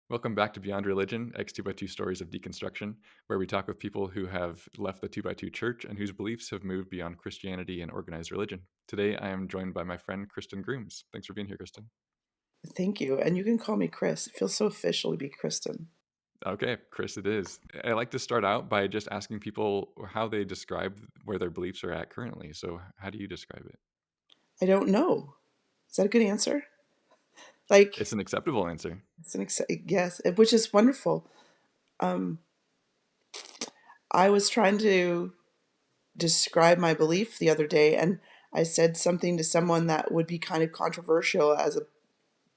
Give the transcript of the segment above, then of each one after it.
Welcome back to Beyond Religion, X 2 by 2 Stories of Deconstruction, where we talk with people who have left the 2 by 2 church and whose beliefs have moved beyond Christianity and organized religion. Today, I am joined by my friend Kristen Grooms. Thanks for being here, Kristen. Thank you. And you can call me Kris. It feels so official to be Kristen. Okay, Chris, it is. I like to start out by just asking people how they describe where their beliefs are at currently. So, how do you describe it? I don't know. Is that a good answer? Like, It's an acceptable answer. it's yes, which is wonderful. Um, I was trying to describe my belief the other day, and I said something to someone that would be kind of controversial as a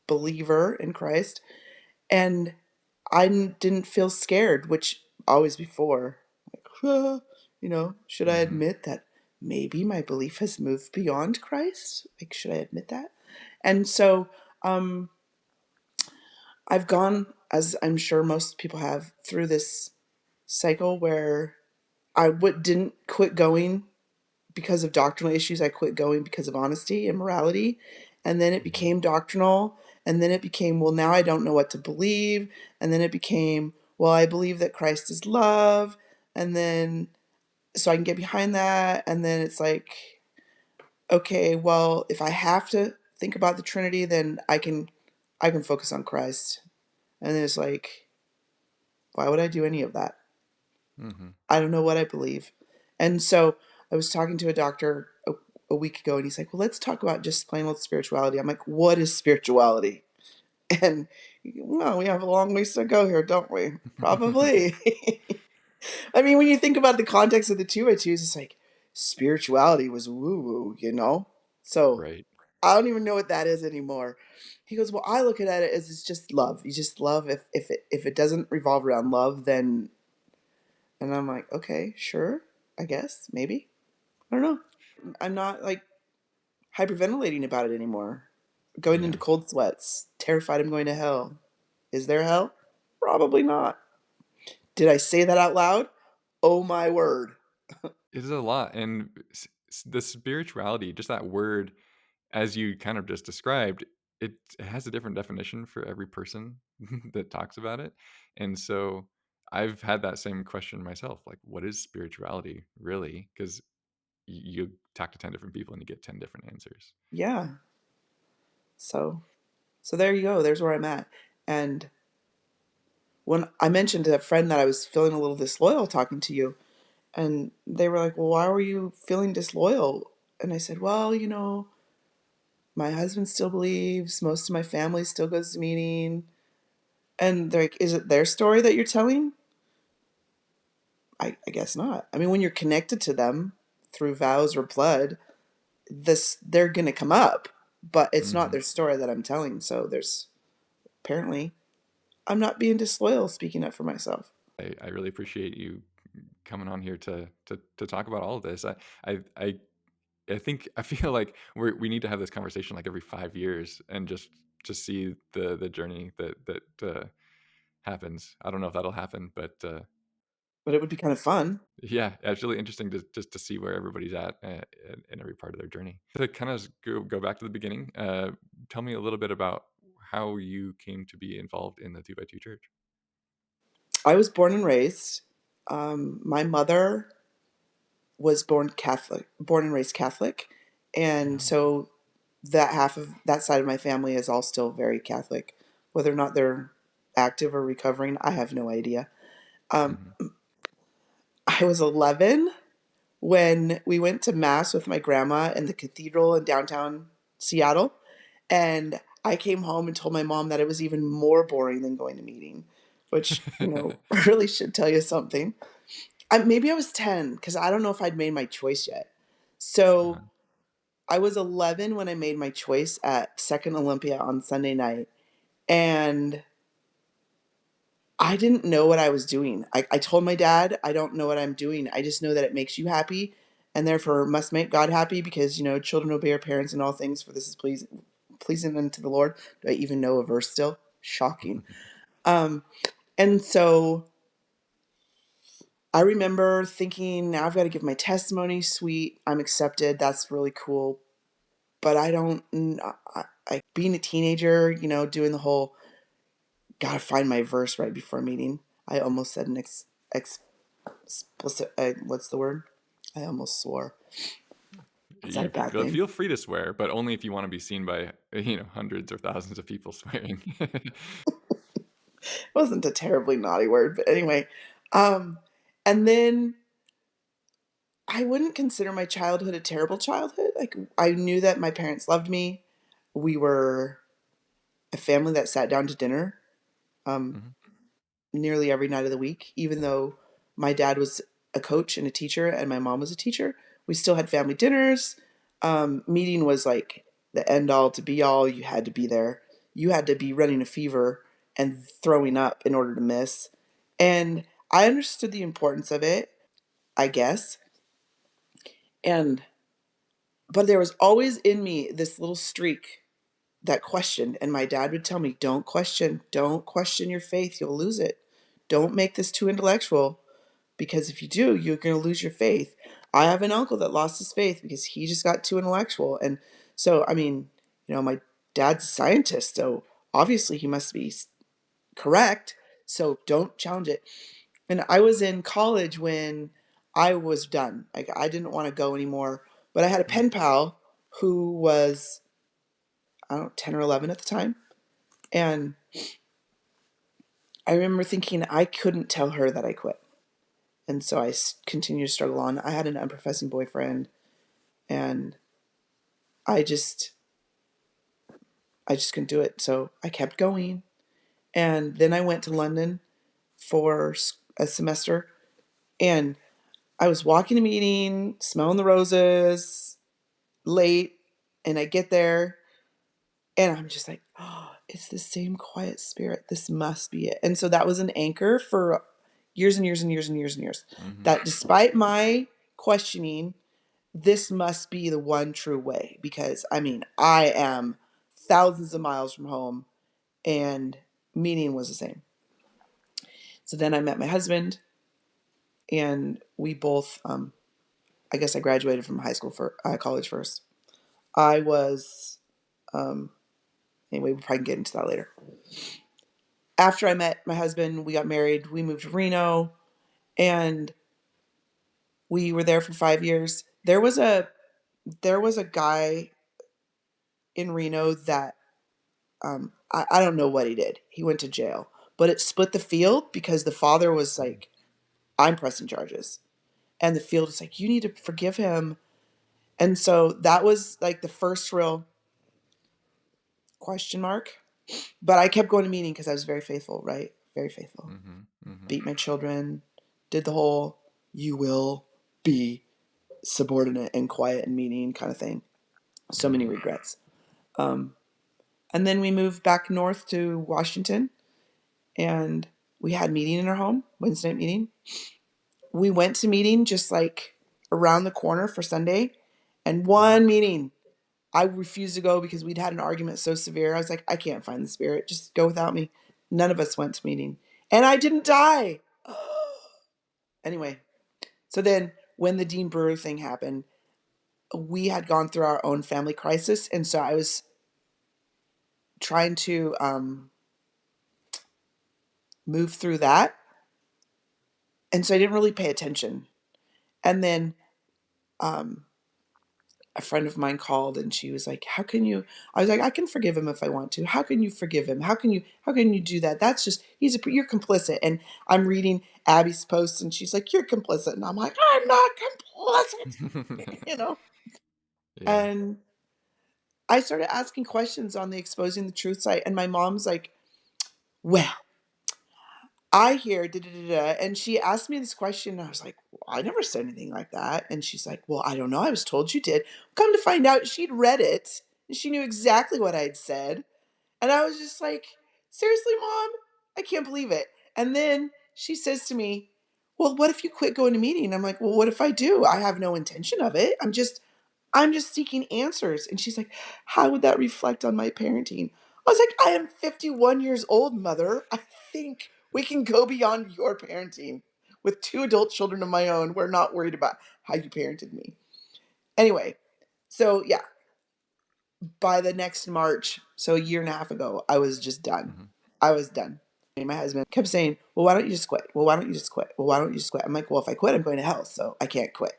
believer in Christ, and didn't feel scared, which always before, like, should I Hmm. admit that maybe my belief has moved beyond Christ? Like, should I admit that? And so um, I've gone, as I'm sure most people have, through this cycle where didn't quit going because of doctrinal issues. I quit going because of honesty and morality. And then it Hmm. became doctrinal. And then it became, well, now I don't know what to believe. And then it became, well, I believe that Christ is love. And then, so I can get behind that. And then it's like, okay, well, if I have to think about the Trinity, then I can focus on Christ. And then it's like, why would I do any of that? Hmm. I don't know what I believe. And so I was talking to a doctor a week ago, and he's like, well, let's talk about just plain old spirituality. I'm like, what is spirituality? And, well, we have a long ways to go here, don't we? Probably. I mean, when you think about the context of the two by twos, it's like spirituality was woo woo, you know? So Right. I don't even know what that is anymore. He goes, well, I look at it as it's just love. You just love. If it doesn't revolve around love, then, and I'm like, okay, sure, I guess, maybe. I don't know. I'm not like hyperventilating about it anymore. Going into Yeah. cold sweats, terrified I'm going to hell. Is there hell? Probably not. Did I say that out loud? Oh my word. It is a lot. And the spirituality, just that word, as you kind of just described, it has a different definition for every person that talks about it. And so I've had that same question myself, like, what is spirituality really? Because you talk to 10 different people and you get 10 different answers. Yeah. So so there you go. There's where I'm at. And when I mentioned to a friend that I was feeling a little disloyal talking to you, and they were like, "Well, why were you feeling disloyal?" And I said, "Well, my husband still believes, most of my family still goes to meeting." And they're like, is it their story that you're telling? I guess not. I mean, when you're connected to them through vows or blood, they're gonna come up, but it's not Hmm. their story that I'm telling. So there's apparently I'm not being disloyal speaking up for myself. I really appreciate you coming on here to talk about all of this. I, I I think I feel like we need to have this conversation like every 5 years and just see the journey that happens. I don't know if that'll happen, but But it would be kind of fun. yeah, it's really interesting to just to see where everybody's at in every part of their journey. To kind of go back to the beginning, tell me a little bit about how you came to be involved in the 2 by 2 church. I was born and raised. My mother was born and raised Catholic, and Oh. so that half of that side of my family is all still very Catholic. Whether or not they're active or recovering, I have no idea. Um, Hmm. I was 11 when we went to mass with my grandma in the cathedral in downtown Seattle, and I came home and told my mom that it was even more boring than going to meeting, which really should tell you something. Maybe I was 10 because I don't know if I'd made my choice yet. Uh-huh. So I was 11 when I made my choice at Second Olympia on Sunday night, and I didn't know what I was doing. I told my dad, I don't know what I'm doing. I just know that it makes you happy and therefore must make God happy because, children obey our parents in all things, for this is pleasing unto the Lord. Do I even know a verse still? Shocking. Um, and so I remember thinking, now I've got to give my testimony. Sweet, I'm accepted. That's really cool. But I don't, being a teenager, doing the whole Gotta find my verse right before meeting. I almost said an explicit, what's the word? I almost swore. Is that a You bad thing? feel free to swear, but only if you wanna be seen by, hundreds or thousands of people swearing. It wasn't a terribly naughty word, but anyway. Um, and then I wouldn't consider my childhood a terrible childhood. Like, I knew that my parents loved me. We were a family that sat down to dinner um, Mhm, nearly every night of the week, even though my dad was a coach and a teacher and my mom was a teacher. We still had family dinners. Meeting was like the end all to be all. You had to be there. You had to be running a fever and throwing up in order to miss. And I understood the importance of it, I guess. And but there was always in me this little streak that questioned, and my dad would tell me, don't question your faith, you'll lose it. Don't make this too intellectual, because if you do, you're going to lose your faith. I have an uncle that lost his faith because he just got too intellectual. And so, I mean, my dad's a scientist, so obviously he must be correct. So don't challenge it. And I was in college when I was done. Like, I didn't want to go anymore. But I had a mm, pen pal who was, I don't know, 10 or 11 at the time. And I remember thinking I couldn't tell her that I quit. And so I continued to struggle on. I had an unprofessing boyfriend, and I just I just couldn't do it. So I kept going. And then I went to London for a semester, and I was walking a meeting, smelling the roses, late, and I get there and I'm just like, oh, it's the same quiet spirit. This must be it. And so that was an anchor for years and years and years and years and years. mhm, That despite my questioning, this must be the one true way, because I mean, I am thousands of miles from home and meaning was the same. So then I met my husband, and we both, I guess I graduated from high school for college first. I was, um, anyway, we'll probably get into that later. After I met my husband, we got married, we moved to Reno, and we were there for 5 years. There was a guy in Reno that I don't know what he did. He went to jail, but it split the field because the father was mm, like, "I'm pressing charges," and the field is like, "You need to forgive him." And so that was like the first real question mark. But I kept going to meeting because I was very faithful, right? Very faithful. mhm, mhm, Beat my children, did the whole "you will be subordinate and quiet and meeting" kind of thing. So many mhm, regrets. Um, and then we moved back north to Washington, and we had meeting in our home, Wednesday night meeting. We went to meeting just like around the corner for Sunday, and mhm. one meeting I refused to go because we'd had an argument so severe. I was like, I can't find the spirit. Just go without me. None of us went to meeting. And I didn't die. Anyway, so then when the Dean Brewer thing happened, we had gone through our own family crisis. And so I was trying to move through that. And so I didn't really pay attention. And then um, a friend of mine called, and she was like, "How can you?" I was like, "I can forgive him if I want to. How can you forgive him? How can you do that? That's just you're complicit." And I'm reading Abby's posts, and she's like, "You're complicit," and I'm like, "I'm not complicit," you know. Yeah. And I started asking questions on the Exposing the Truth site, and my mom's like, "Well, I hear da da da da," and she asked me this question, and I was like, well, "I never said anything like that." And she's like, "Well, I don't know. I was told you did." Come to find out, she'd read it, and she knew exactly what I'd said. And I was just like, "Seriously, mom? I can't believe it." And then she says to me, "Well, what if you quit going to meeting?" I'm like, "Well, what if I do? I have no intention of it. I'm just seeking answers." And she's like, "How would that reflect on my parenting?" I was like, "I am 51 years old, mother. I think we can go beyond your parenting. With two adult children of my own, we're not worried about how you parented me." Anyway, so yeah, by the next March, so a year and a half ago, I was just done. Mhm. I was done. my husband kept saying, well, why don't you just quit? Well, why don't you just quit? Well, why don't you just quit? I'm like, well, if I quit, I'm going to hell, so I can't quit.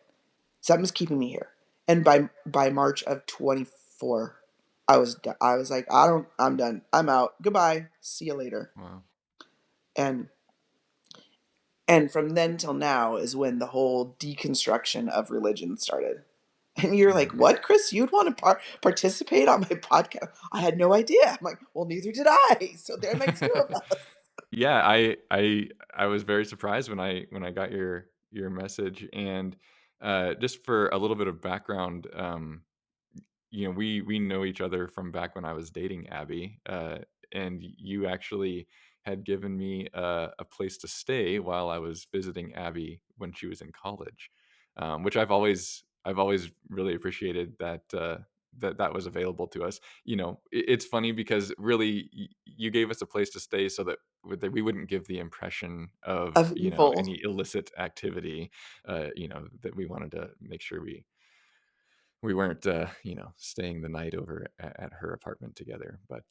Something's keeping me here. And by March of 24, I was like, I'm done. I'm out. Goodbye. See you later. Wow. And and from then till now is when the whole deconstruction of religion started. And you're like, Mhm. what, Kris? You'd want to participate on my podcast? I had no idea. I'm like, well, neither did I. So there makes two of us. Yeah, I was very surprised when I got your message, and, just for a little bit of background, you know, we know each other from back when I was dating Abby, and you actually had given me a place to stay while I was visiting Abby when she was in college, which I've always really appreciated that that was available to us. You know, it's funny because really you gave us a place to stay so that we wouldn't give the impression of, Of you know, evil. any illicit activity. You know, that we wanted to make sure we weren't, you know, staying the night over at her apartment together. But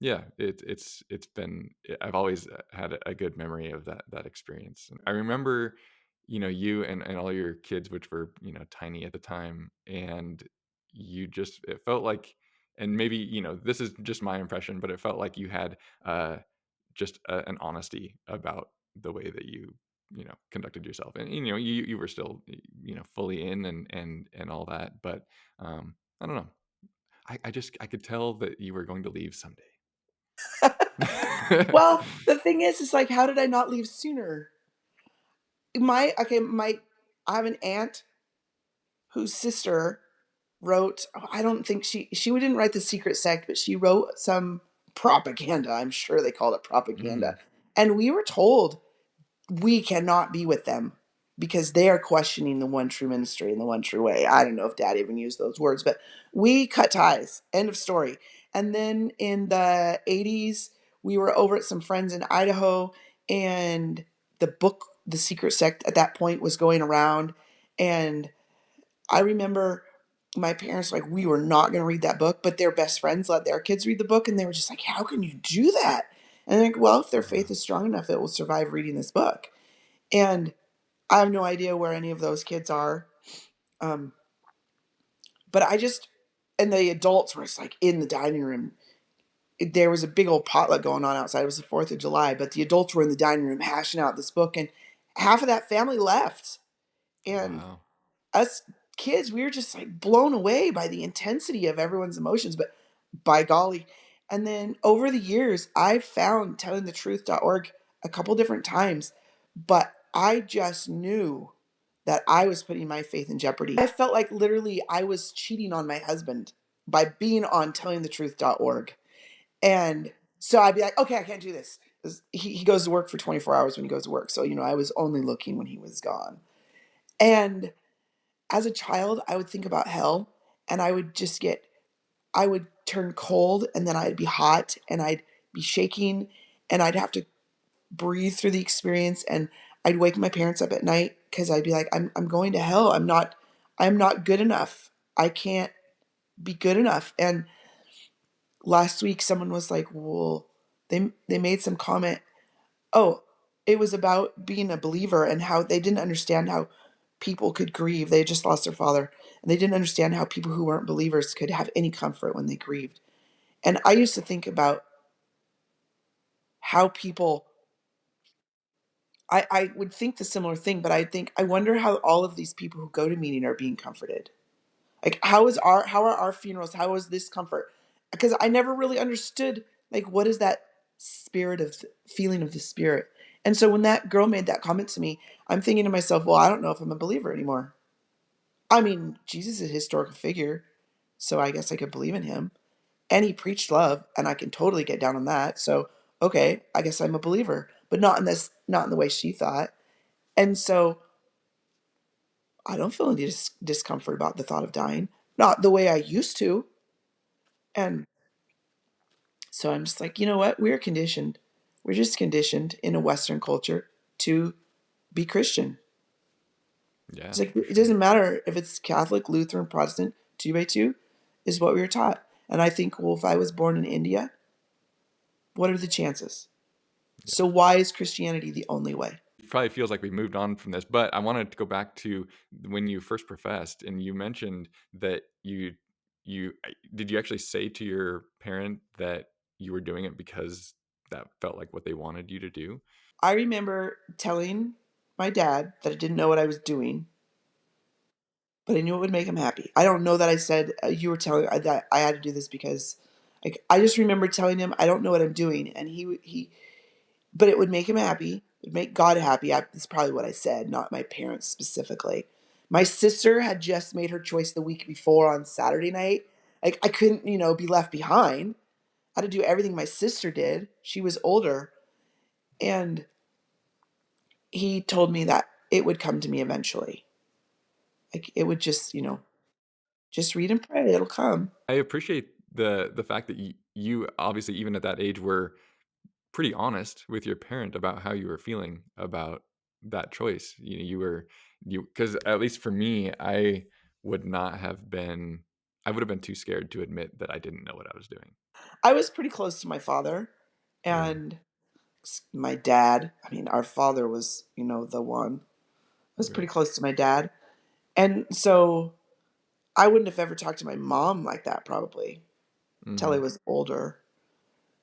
yeah, it's been. I've always had a good memory of that experience. And I remember, you know, you and all your kids, which were, you know, tiny at the time, and you just it felt like, and maybe, you know, this is just my impression, but it felt like you had just an honesty about the way that you know, conducted yourself, and, you know, you were still, you know, fully in and all that, but I don't know, I just I could tell that you were going to leave someday. Well, the thing is like, how did I not leave sooner? My I have an aunt whose sister wrote, oh, I don't think she didn't write The Secret Sect, but she wrote some propaganda. I'm sure they called it propaganda. Mm, And we were told we cannot be with them because they are questioning the one true ministry and the one true way. I don't know if dad even used those words, but we cut ties. End of story. And then in the 80s, we were over at some friends in Idaho, and the book, The Secret Sect, at that point was going around. And I remember my parents, like, we were not going to read that book, but their best friends let their kids read the book. And they were just like, how can you do that? And they're like, well, if their faith wow. is strong enough, it will survive reading this book. And I have no idea where any of those kids are. Um, but I just, and the adults were just like in the dining room. There was a big old potluck going on outside. It was the 4th of July, but the adults were in the dining room hashing out this book, and half of that family left. And Wow. us kids, we were just like blown away by the intensity of everyone's emotions, but by golly. And then over the years, I've found tellingthetruth.org a couple different times, but I just knew that I was putting my faith in jeopardy. I felt like literally I was cheating on my husband by being on tellingthetruth.org. And so I'd be like, okay, I can't do this. He goes to work for 24 hours when he goes to work. So, you know, I was only looking when he was gone. And as a child, I would think about hell, and I would turn cold, and then I'd be hot, and I'd be shaking, and I'd have to breathe through the experience, and I'd wake my parents up at night because I'd be like, I'm going to hell. I'm not good enough. I can't be good enough. And last week someone was like, well, they made some comment. Oh, it was about being a believer and how they didn't understand how people could grieve. They had just lost their father, and they didn't understand how people who weren't believers could have any comfort when they grieved. And I used to think about how people, I would think the similar thing, but I think, I wonder how all of these people who go to meeting are being comforted. Like, how are our funerals? How is this comfort? Because I never really understood, like, what is that spirit of feeling of the spirit? And so when that girl made that comment to me, I'm thinking to myself, well, I don't know if I'm a believer anymore. I mean, Jesus is a historical figure, so I guess I could believe in him. And he preached love, and I can totally get down on that. So, okay, I guess I'm a believer, but not in the way she thought. And so I don't feel any discomfort about the thought of dying, not the way I used to. And so I'm just like, you know what? We're conditioned. We're just conditioned in a Western culture to be Christian. Yeah, It's like, for it sure. doesn't matter if it's Catholic, Lutheran, Protestant, two by two is what we were taught. And I think, well, if I was born in India, what are the chances? Yeah. So why is Christianity the only way? It probably feels like we moved on from this, but I wanted to go back to when you first professed, and you mentioned that did you actually say to your parent that you were doing it because that felt like what they wanted you to do? I remember telling my dad that I didn't know what I was doing, but I knew it would make him happy. I don't know that I said you were telling that I had to do this because, like, I just remember telling him I don't know what I'm doing, and but it would make him happy. It would make God happy. That's probably what I said, not my parents specifically. My sister had just made her choice the week before on Saturday night. Like I couldn't, be left behind. I had to do everything my sister did. She was older, and he told me that it would come to me eventually. Like it would just, just read and pray. It'll come. I appreciate the fact that you obviously, even at that age, were pretty honest with your parent about how you were feeling about that choice. You were you because at least for me, would not have been I would have been too scared to admit that I didn't know what I was doing. I was pretty close to my father, Yeah. and my dad. I mean, our father was, the one. I was Okay. pretty close to my dad. And so I wouldn't have ever talked to my mom like that probably till I Mhm. was older.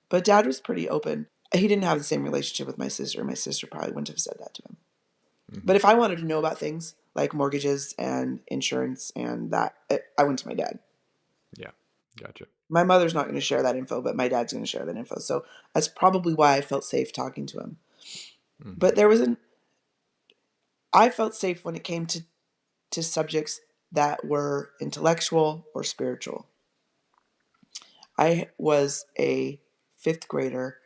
But dad was pretty open. He didn't have the same relationship with my sister. My sister probably wouldn't have said that to him. But Mhm. if I wanted to know about things like mortgages and insurance and that, I went to my dad. Yeah. Gotcha. My mother's not going to share that info, but my dad's going to share that info. So that's probably why I felt safe talking to him. But Mhm. I felt safe when it came to subjects that were intellectual or spiritual. I was a fifth grader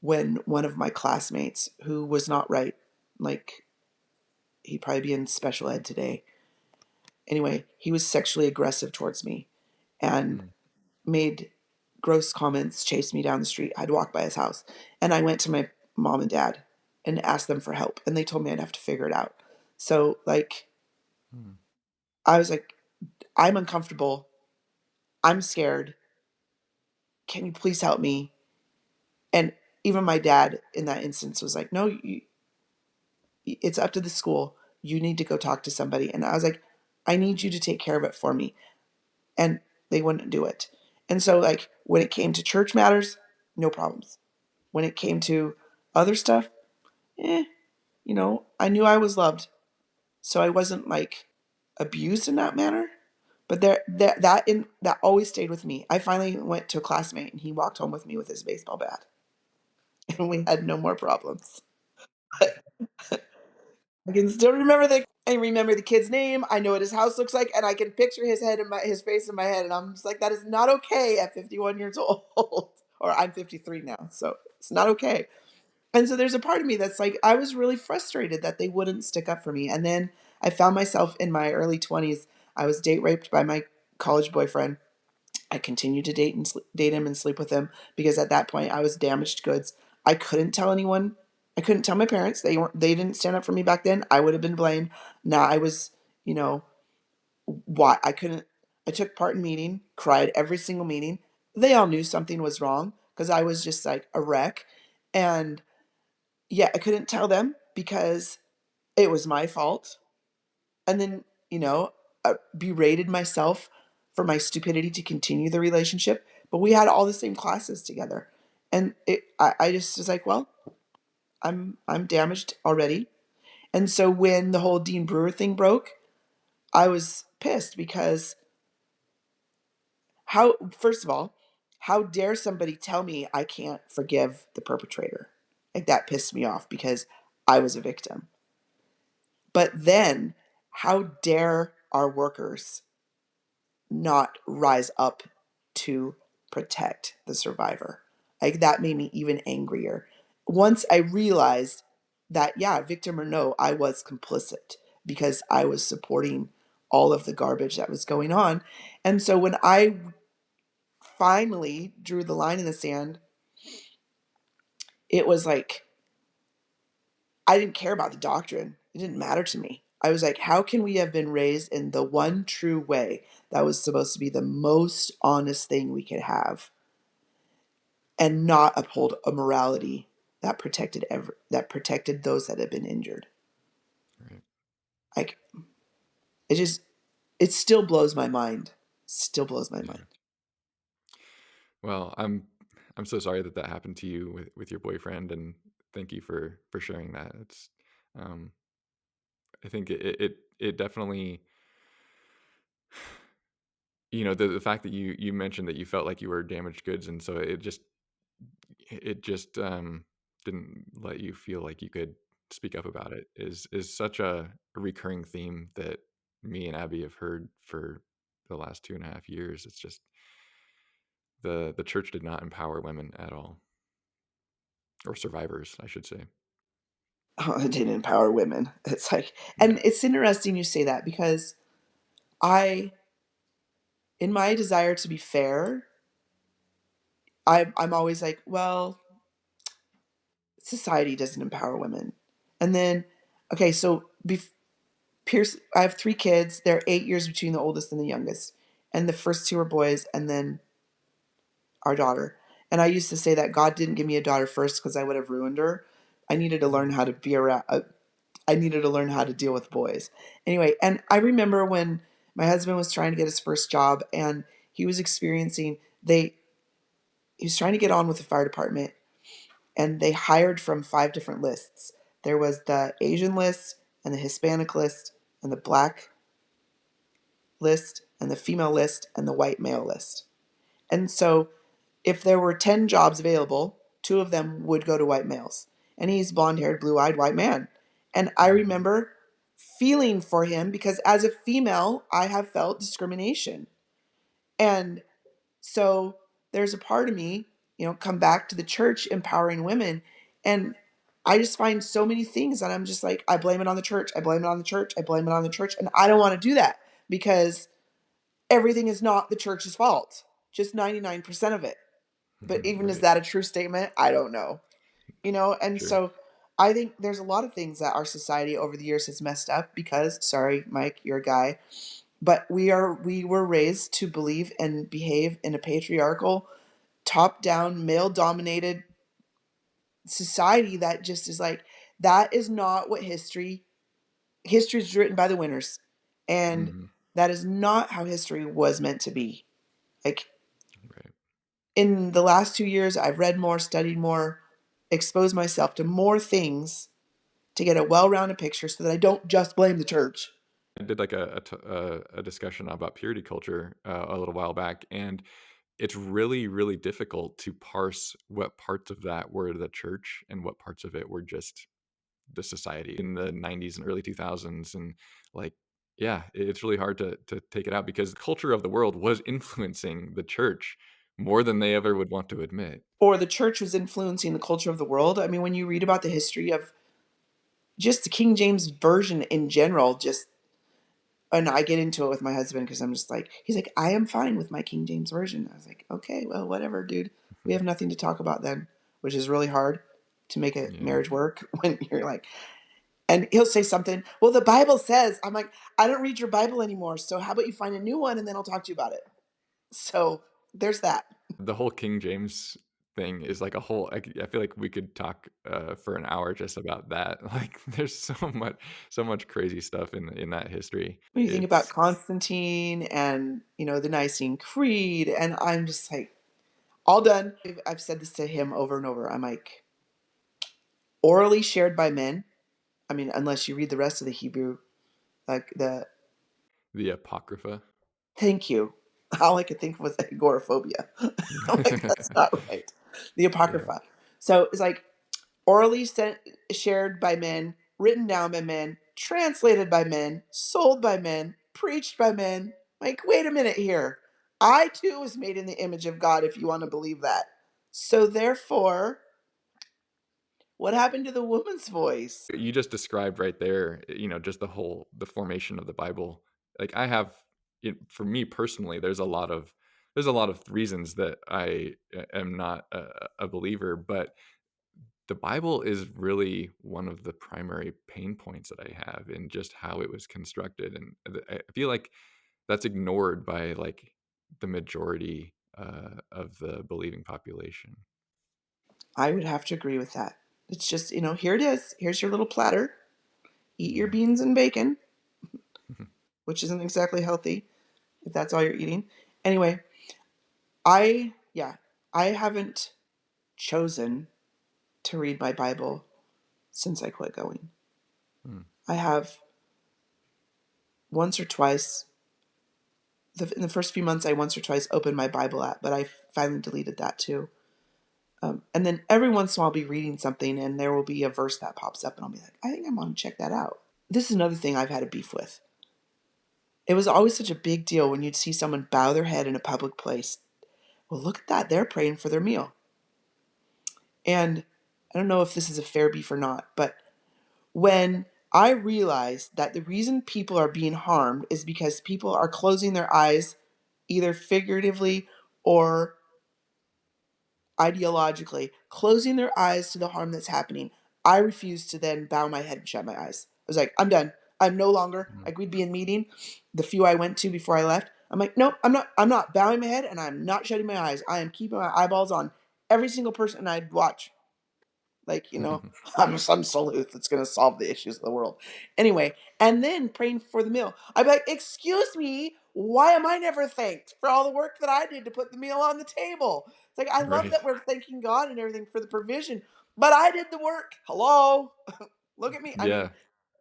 when one of my classmates, who was not right, like he'd probably be in special ed today. Anyway, he was sexually aggressive towards me and Mm. made gross comments, chased me down the street. I'd walk by his house. And I went to my mom and dad and asked them for help. And they told me I'd have to figure it out. So, like, Mm. I was like, I'm uncomfortable. I'm scared. Can you please help me? And even my dad in that instance was like, no, it's up to the school. You need to go talk to somebody. And I was like, I need you to take care of it for me. And they wouldn't do it. And so, like, when it came to church matters, no problems. When it came to other stuff, eh, I knew I was loved. So I wasn't like abused in that manner. But that always stayed with me. I finally went to a classmate and he walked home with me with his baseball bat. And we had no more problems. I can still remember the kid's name. I know what his house looks like, and I can picture his face in my head. And I'm just like, that is not okay at 51 years old, or I'm 53 now, so it's not okay. And so there's a part of me that's like, I was really frustrated that they wouldn't stick up for me. And then I found myself in my early 20s. I was date raped by my college boyfriend. I continued to date him and sleep with him because at that point I was damaged goods. I couldn't tell anyone. I couldn't tell my parents. They didn't stand up for me back then. I would have been blamed. Now I was, you know, why I couldn't I took part in meeting, cried every single meeting. They all knew something was wrong because I was just like a wreck. And yeah, I couldn't tell them because it was my fault. And then, berated myself for my stupidity to continue the relationship. But we had all the same classes together. And I just was like, well, I'm damaged already. And so when the whole Dean Brewer thing broke, I was pissed because first of all, how dare somebody tell me I can't forgive the perpetrator? Like that pissed me off because I was a victim. But then, how dare our workers not rise up to protect the survivor? Like that made me even angrier. Once I realized that, yeah, victim or no, I was complicit because I was supporting all of the garbage that was going on. And so when I finally drew the line in the sand, it was like I didn't care about the doctrine. It didn't matter to me. I was like, how can we have been raised in the one true way that was supposed to be the most honest thing we could have and not uphold a morality? that protected those that had been injured. Right. Like it just it still blows my mind. Still blows my mind. Yeah. Well, I'm so sorry that that happened to you with your boyfriend, and thank you for sharing that. It's um I think it definitely, the fact that you mentioned that you felt like you were damaged goods, and so it just didn't let you feel like you could speak up about it is such a recurring theme that me and Abby have heard for the last 2.5 years. It's just the church did not empower women at all, or survivors, I should say. Oh, it didn't empower women. It's like, and Yeah. it's interesting you say that because I, in my desire to be fair, I'm always like, well, society doesn't empower women. And then, okay, so Pierce, I have 3 kids. They're 8 years between the oldest and the youngest, and the first two are boys, and then our daughter. And I used to say that God didn't give me a daughter first because I would have ruined her. I needed to learn Mhm. how to be around. I needed to learn how to deal with boys. Anyway, and I remember when my husband was trying to get his first job, and he was experiencing they he was trying to get on with the fire department, and they hired from 5 different lists. There was the Asian list and the Hispanic list and the black list and the female list and the white male list. And so if there were 10 jobs available, 2 of them would go to white males. And he's blonde haired, blue eyed white man. And I Mhm. remember feeling for him because as a female, I have felt discrimination. And so there's a part of me, come back to the church empowering women. And I just find so many things and I'm just like, I blame it on the church. I blame it on the church. I blame it on the church. And I don't want to do that because everything is not the church's fault, just 99% of it. But even is Right. that a true statement? I don't know. And Sure. so I think there's a lot of things that our society over the years has messed up because, sorry, Mike, you're a guy, but we were raised to believe and behave in a patriarchal, top-down, male-dominated society that just is like that is not what history is written by the winners. And Mhm. that is not how history was meant to be. Like Right. in the last 2 years, I've read more, studied more, exposed myself to more things to get a well-rounded picture so that I don't just blame the church. I did like a discussion about purity culture a little while back, and it's really, really difficult to parse what parts of that were the church and what parts of it were just the society in the 90s and early 2000s. And like, yeah, it's really hard to take it out because the culture of the world was influencing the church more than they ever would want to admit. Or the church was influencing the culture of the world. I mean, when you read about the history of just the King James version in general, just and I get into it with my husband because I'm just like, he's like, I am fine with my King James version. I was like, okay, well, whatever, dude. We have nothing to talk about then, which is really hard to make a Yeah. marriage work when you're like, and he'll say something, well, the Bible says, I'm like, I don't read your Bible anymore. So how about you find a new one and then I'll talk to you about it. So there's that. The whole King James thing is like a whole I feel like we could talk, for an hour just about that. Like, there's so much crazy stuff in that history. When you think about It's Constantine and, the Nicene Creed, and I'm just like, all done. I've said this to him over and over. I'm like, orally shared by men. I mean, unless you read the rest of the Hebrew, like the Apocrypha. thank you. All I could think of was agoraphobia. I'm like, that's not right. The Yeah. Apocrypha. So it's like orally shared by men, written down by men, translated by men, sold by men, preached by men. Like, wait a minute here. I too was made in the image of God, if you want to believe that. So therefore, what happened to the woman's voice? You just described right there, just the formation of the Bible. Like, for me personally, there's a lot of reasons that I am not a believer, but the Bible is really one of the primary pain points that I have in just how it was constructed, and I feel like that's ignored by like the majority of the believing population. I would have to agree with that. It's just, here it is. Here's your little platter. Eat your Mhm. beans and bacon, which isn't exactly healthy if that's all you're eating. Anyway, yeah, I haven't chosen to read my Bible since I quit going. Mm. I have once or twice, in the first few months, I once or twice opened my Bible app, but I finally deleted that too. And then every once in a while I'll be reading something and there will be a verse that pops up and I'll be like, I think I want to check that out. This is another thing I've had a beef with. It was always such a big deal when you'd see someone bow their head in a public place. Well, look at that. They're praying for their meal. And I don't know if this is a fair beef or not, but when I realized that the reason people are being harmed is because people are closing their eyes, either figuratively or ideologically, closing their eyes to the harm that's happening, I refused to then bow my head and shut my eyes. I was like, I'm done. I'm no longer, Mhm. like, we'd be in meeting, the few I went to before I left. I'm like, nope, I'm not bowing my head and I'm not shutting my eyes. I am keeping my eyeballs on every single person I'd watch. Like, I'm some salute that's going to solve the issues of the world. Anyway, and then praying for the meal. I'd be like, excuse me, why am I never thanked for all the work that I did to put the meal on the table? It's like, I love Right. that we're thanking God and everything for the provision, but I did the work. Hello? Look at me. I mean, Yeah.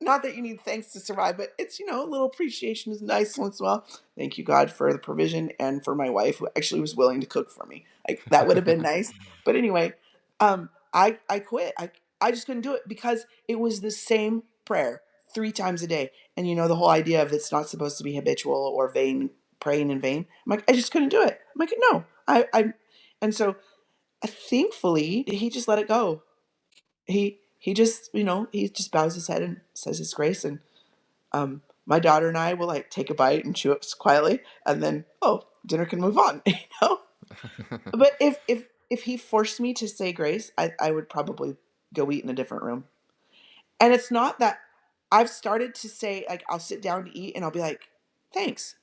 not that you need thanks to survive, but it's, a little appreciation is nice once in a while. Thank you, God, for the provision and for my wife who actually was willing to cook for me. Like, that would have been nice. But anyway, I quit. I just couldn't do it because it was the same prayer 3 times a day. And the whole idea of it's not supposed to be habitual or vain, praying in vain. I'm like, I just couldn't do it. I'm like, no. And so thankfully he just let it go. He just, he just bows his head and says his grace. And my daughter and I will like take a bite and chew it quietly, and then dinner can move on. But if he forced me to say grace, I would probably go eat in a different room. And it's not that I've started to say, like, I'll sit down to eat and I'll be like, thanks.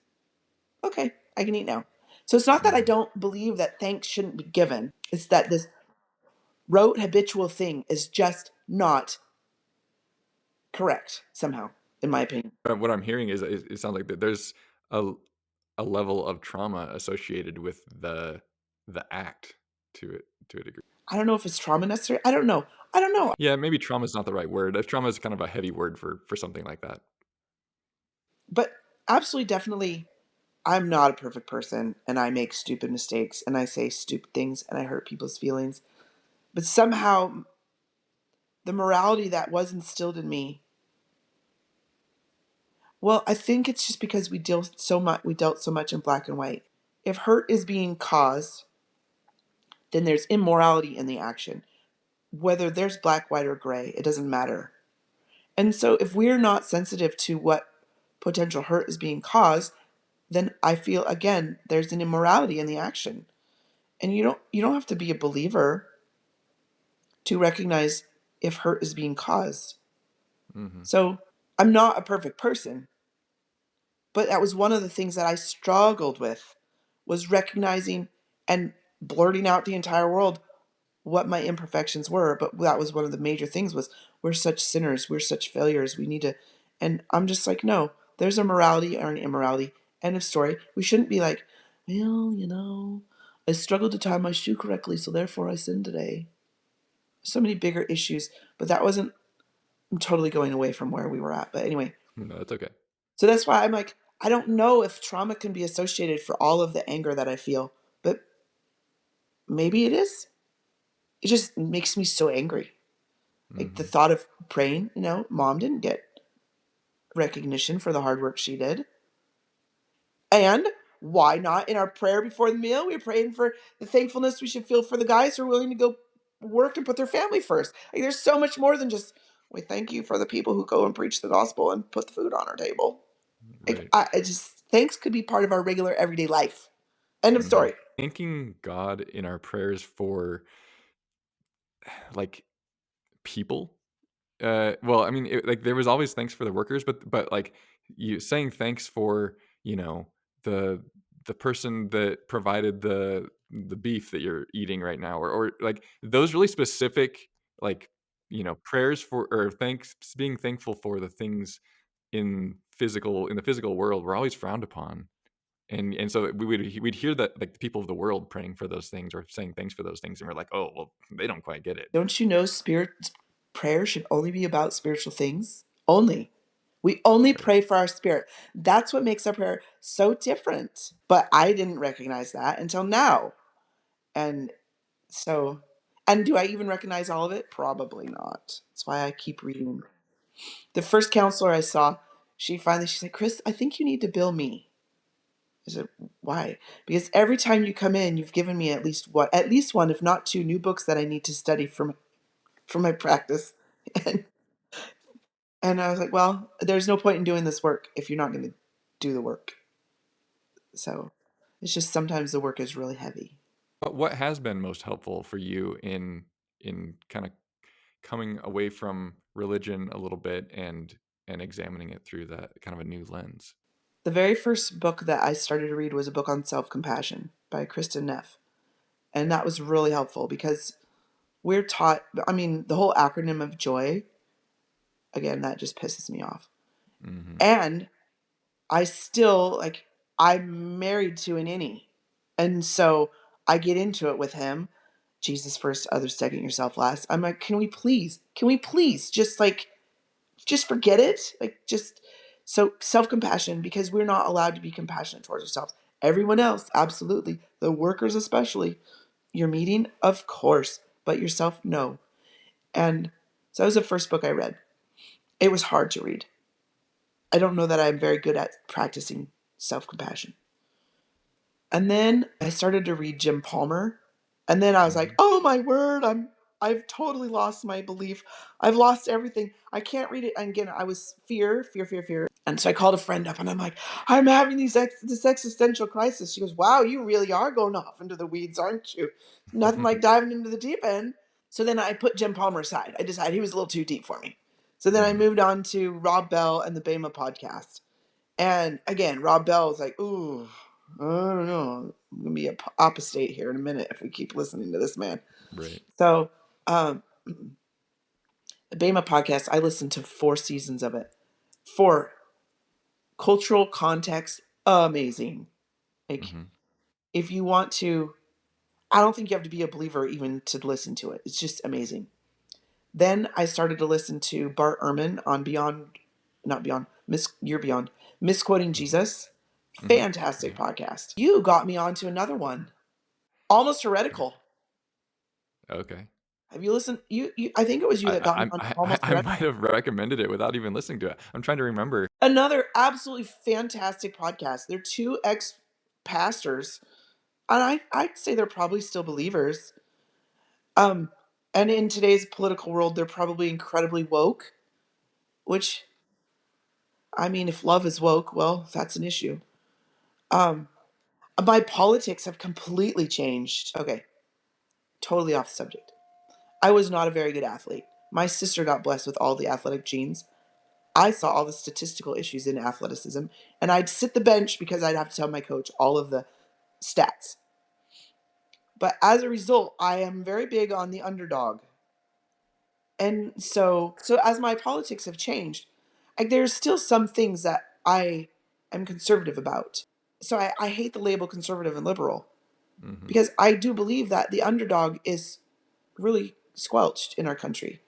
Okay, I can eat now. So it's not that I Mhm. don't believe that thanks shouldn't be given. It's that this rote habitual thing is just not correct somehow, in my opinion. What I'm hearing is it sounds like that there's a a level of trauma associated with the act to a degree. I don't know if it's trauma necessary. I don't know. I don't know. Yeah, maybe trauma is not the right word. Trauma is kind of a heavy word for something like that. But absolutely, definitely, I'm not a perfect person and I make stupid mistakes and I say stupid things and I hurt people's feelings. But somehow the morality that was instilled in me, well, I think it's just because we dealt so much in black and white. If hurt is being caused, then there's immorality in the action. Whether there's black, white, or gray, it doesn't matter. And so if we're not sensitive to what potential hurt is being caused, then I feel again there's an immorality in the action. And you don't have to be a believer to recognize if hurt is being caused. Mhm. So I'm not a perfect person, but that was one of the things that I struggled with was recognizing and blurting out the entire world what my imperfections were. But that was one of the major things was we're such sinners, we're such failures, we need to. And I'm just like, no, there's a morality or an immorality. End of story. We shouldn't be like, well, I struggled to tie my shoe correctly, so therefore I sinned today. So many bigger issues, but that wasn't. I'm totally going away from where we were at, but anyway. No, that's okay. So that's why I'm like, I don't know if trauma can be associated for all of the anger that I feel, but maybe it is. It just makes me so angry. Like the Mhm. thought of praying, mom didn't get recognition for the hard work she did. And why not in our prayer before the meal? We're praying for the thankfulness we should feel for the guys who are willing to go work and put their family first. Like there's so much more than just we thank you for the people who go and preach the gospel and put the food on our table. Like Right. I just thanks could be part of our regular everyday life. End of Mhm. story. Thanking God in our prayers for, like, people. Well, I mean, like there was always thanks for the workers, but like you saying thanks for the the person that provided the beef that you're eating right now, or like those really specific like prayers for or thanks being thankful for the things in the physical world were always frowned upon. And so we'd hear that, like, the people of the world praying for those things or saying thanks for those things, and we're like, "Oh, well, they don't quite get it." Don't you know spirit prayer should only be about spiritual things? Only. We only Right. pray for our spirit. That's what makes our prayer so different. But I didn't recognize that until now. And so, and do I even recognize all of it? Probably not. That's why I keep reading. The first counselor I saw, she said, Kris, I think you need to bill me. I said, why? Because every time you come in, you've given me at least one, if not two, new books that I need to study for my practice. And, and I was like, well, there's no point in doing this work if you're not going to do the work. So it's just sometimes the work is really heavy. But what has been most helpful for you in kinda coming away from religion a little bit and examining it through that kind of a new lens? The very first book that I started to read was a book on self compassion by Kristen Neff. And that was really helpful because we're taught, I mean, the whole acronym of joy, again, that just pisses me off. Mhm. And I still, like, I'm married to an innie. And so I get into it with him. Jesus first, others second, yourself last. I'm like, can we please just forget it? Like, just so self compassion, because we're not allowed to be compassionate towards ourselves. Everyone else, absolutely. The workers, especially. Your meeting, of course, but yourself, no. And so that was the first book I read. It was hard to read. I don't know that I'm very good at practicing self compassion. And then I started to read Jim Palmer. And then I was like, Mhm. oh my word, I've totally lost my belief. I've lost everything. I can't read it. And again, I was fear. And so I called a friend up and I'm like, I'm having this existential crisis. She goes, wow, you really are going off into the weeds, aren't you? Nothing like diving into the deep end. So then I put Jim Palmer aside. I decided he was a little too deep for me. So then I Mhm. moved on to Rob Bell and the Bema podcast. And again, Rob Bell was like, ooh, I don't know. I'm going to be apostate here in a minute if we keep listening to this man. Right. So, the Bema podcast, I listened to 4 seasons of it. For cultural context, amazing. Like, Mhm. if you want to, I don't think you have to be a believer even to listen to it. It's just amazing. Then I started to listen to Bart Ehrman on Beyond, not Beyond, You're Beyond, Misquoting Mhm. Jesus. Mhm. Fantastic Yeah. podcast. You got me onto another one, Almost Okay. Heretical. Okay. Have you listened? I think it was you that got me onto Almost I might Heretical. have recommended it without even listening to it. I'm trying to remember. Another absolutely fantastic podcast. They're two ex pastors, and I'd say they're probably still believers. Um, and in today's political world, they're probably incredibly woke. Which, I mean, if love is woke, well, that's an issue. Um, my politics have completely changed. Okay, totally off the subject. I was not a very good athlete. My sister got blessed with all the athletic genes. I saw all the statistical issues in athleticism, and I'd sit the bench because I'd have to tell my coach all of the stats. But as a result, I am very big on the underdog. And so as my politics have changed, like there's still some things that I am conservative about. So I hate the label conservative and liberal Mhm. because I do believe that the underdog is really squelched in our country.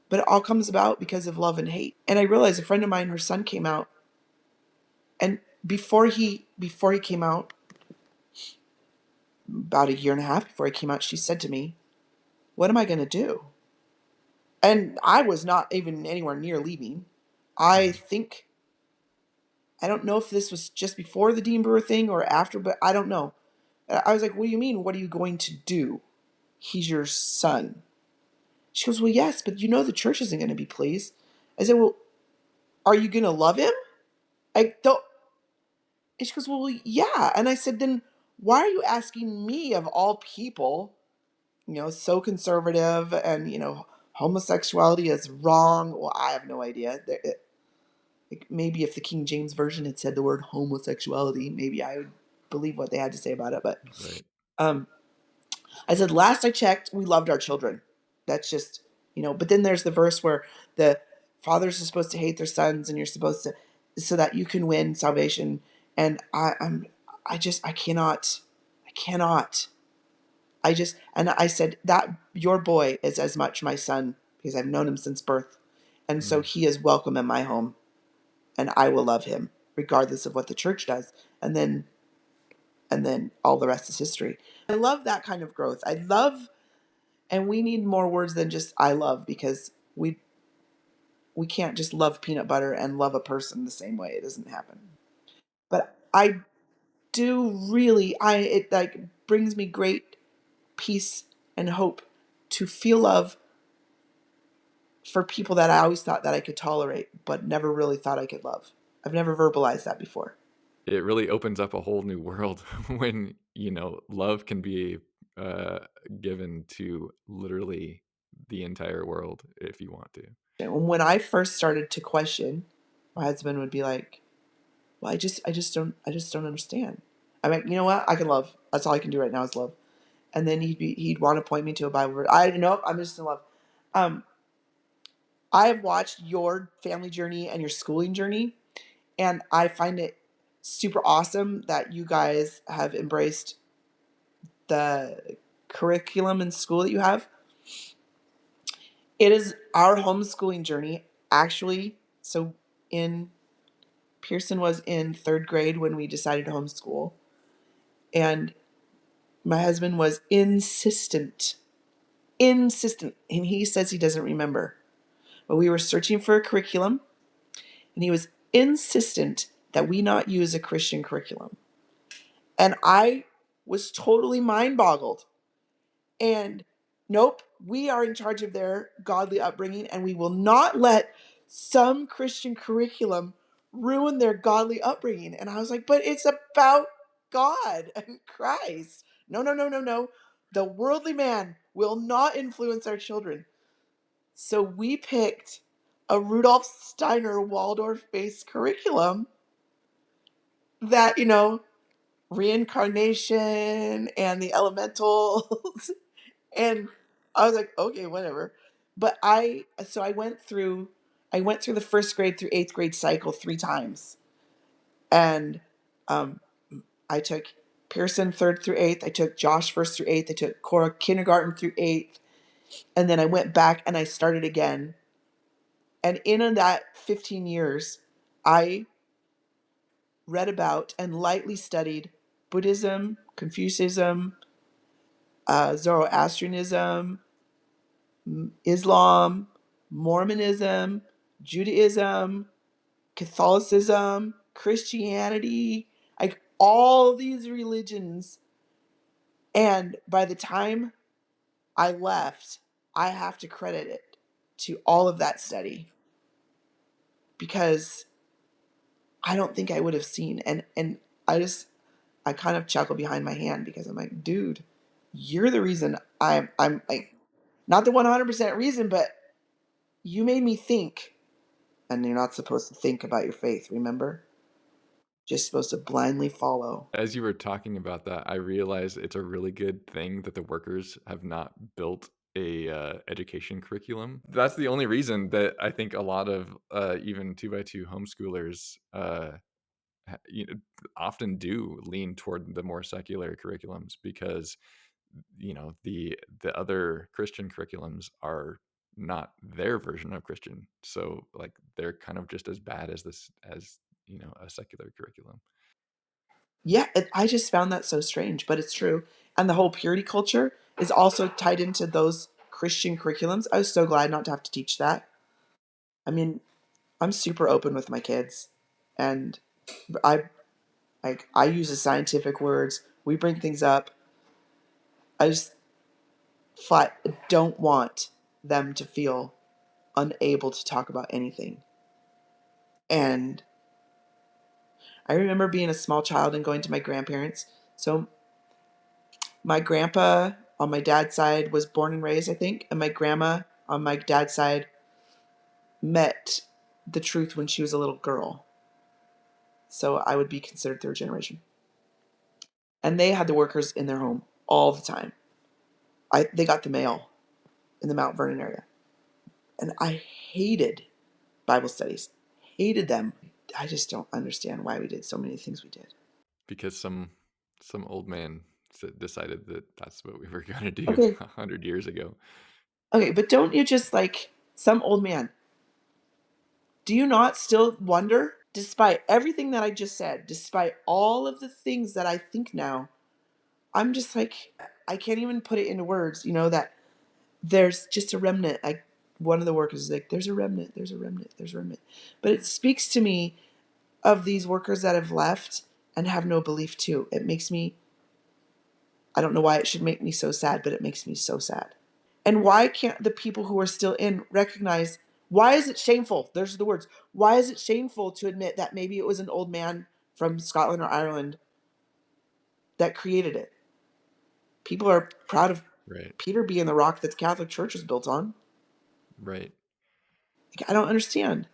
But it all comes about because of love and hate. And I realized a friend of mine, her son came out, and before he came out, about a year and a half before he came out, she said to me, "What am I going to do?" And I was not even anywhere near leaving. I Mhm. think I don't know if this was just before the Dean Brewer thing or after, but I don't know. I was like, "What do you mean? What are you going to do? He's your son." She goes, "Well, yes, but you know the church isn't going to be pleased." I said, "Well, are you going to love him?" I don't. And she goes, "Well, yeah." And I said, "Then why are you asking me of all people, so conservative and, homosexuality is wrong?" Well, I have no idea. Like maybe if the King James Version had said the word homosexuality, maybe I would believe what they had to say about it. But Right. um, I said, last I checked, we loved our children. That's just, But then there's the verse where the fathers are supposed to hate their sons, and you're supposed to, so that you can win salvation. And I cannot. And I said that your boy is as much my son because I've known him since birth. And so Mm. he is welcome in my home, and I will love him regardless of what the church does. And then all the rest is history. I love that kind of growth. I love, and we need more words than just I love, because we can't just love peanut butter and love a person the same way. It doesn't happen. But I do really, I it like brings me great peace and hope to feel love for people that I always thought that I could tolerate, but never really thought I could love. I've never verbalized that before. It really opens up a whole new world when, love can be uh, given to literally the entire world if you want to. And when I first started to question, my husband would be like, "Well, I just don't understand." I'm like, "You know what? I can love. That's all I can do right now is love." And then he'd want to point me to a Bible verse. I know I'm just in love. Um, I have watched your family journey and your schooling journey, and I find it super awesome that you guys have embraced the curriculum in school that you have. It is our homeschooling journey, actually. So, in Pearson was in third grade when we decided to homeschool, and my husband was insistent, and he says he doesn't remember. But we were searching for a curriculum, and he was insistent that we not use a Christian curriculum. And I was totally mind boggled. And nope, we are in charge of their godly upbringing, and we will not let some Christian curriculum ruin their godly upbringing. And I was like, but it's about God and Christ. No, no, no, no, no. The worldly man will not influence our children. So we picked a Rudolf Steiner Waldorf based curriculum that, reincarnation and the elementals. And I was like, okay, whatever. But I went through the first grade through eighth grade cycle 3 times. And um, I took Pearson third through eighth. I took Josh first through eighth. I took Cora kindergarten through eighth. And then I went back and I started again. And in that 15 years, I read about and lightly studied Buddhism, Confucianism, Zoroastrianism, Islam, Mormonism, Judaism, Catholicism, Christianity, like all these religions. And by the time I left, I have to credit it to all of that study, because I don't think I would have seen. And I kind of chuckle behind my hand because I'm like, dude, you're the reason I'm like, not the 100% reason, but you made me think. And you're not supposed to think about your faith, remember? Just supposed to blindly follow. As you were talking about that, I realized it's a really good thing that the workers have not built a education curriculum. That's the only reason that I think a lot of even two by two homeschoolers often do lean toward the more secular curriculums, because the other Christian curriculums are not their version of Christian, so like they're kind of just as bad as this as a secular curriculum. Yeah, I just found that so strange, but it's true. And the whole purity culture is also tied into those Christian curriculums. I was so glad not to have to teach that. I mean, I'm super open with my kids, and I I use the scientific words. We bring things up. I just flat don't want them to feel unable to talk about anything. And I remember being a small child and going to my grandparents. So my grandpa on my dad's side was born and raised, I think, and my grandma on my dad's side met the truth when she was a little girl. So I would be considered third generation. And they had the workers in their home all the time. They got the mail in the Mount Vernon area. And I hated Bible studies, hated them. I just don't understand why we did so many things we did. Because some old man decided that that's what we were gonna do Okay, 100 years ago. okay, but don't you just like some old man? Do you not still wonder, despite everything that I just said, despite all of the things that I think now, I'm just like, I can't even put it into words, that there's just a remnant. Like one of the workers is like, there's a remnant, there's a remnant, there's a remnant. But it speaks to me of these workers that have left and have no belief too. It makes me, I don't know why it should make me so sad, but it makes me so sad. And why can't the people who are still in recognize, why is it shameful? There's the words. Why is it shameful to admit that maybe it was an old man from Scotland or Ireland that created it? People are proud of Right. Peter being the rock that the Catholic Church was built on. Right. Like, I don't understand.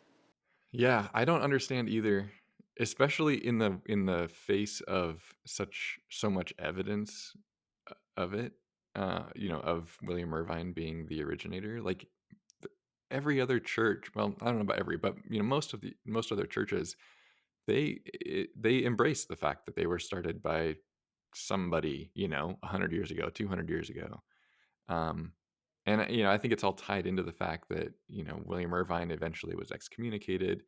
Yeah, I don't understand either, especially in the face of so much evidence of it. Of William Irvine being the originator. Like th- every other church, well, I don't know about every, but most other churches, they embrace the fact that they were started by somebody, 100 years ago, 200 years ago. Um, and I think it's all tied into the fact that William Irvine eventually was excommunicated.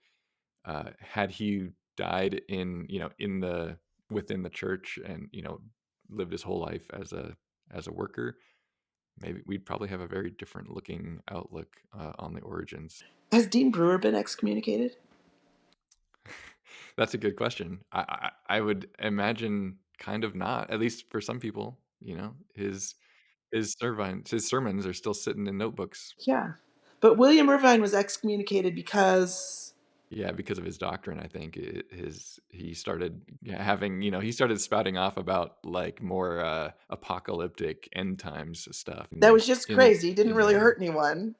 Had he died in the within the church and lived his whole life as a worker, maybe we'd probably have a very different looking outlook on the origins. Has Dean Brewer been excommunicated? That's a good question. I would imagine kind of not, at least for some people. His sermons are still sitting in notebooks. Yeah. But William Irvine was excommunicated because Yeah, because of his doctrine, I think he started having he started spouting off about like more apocalyptic end times stuff that was just in crazy. He didn't in really there. hurt anyone.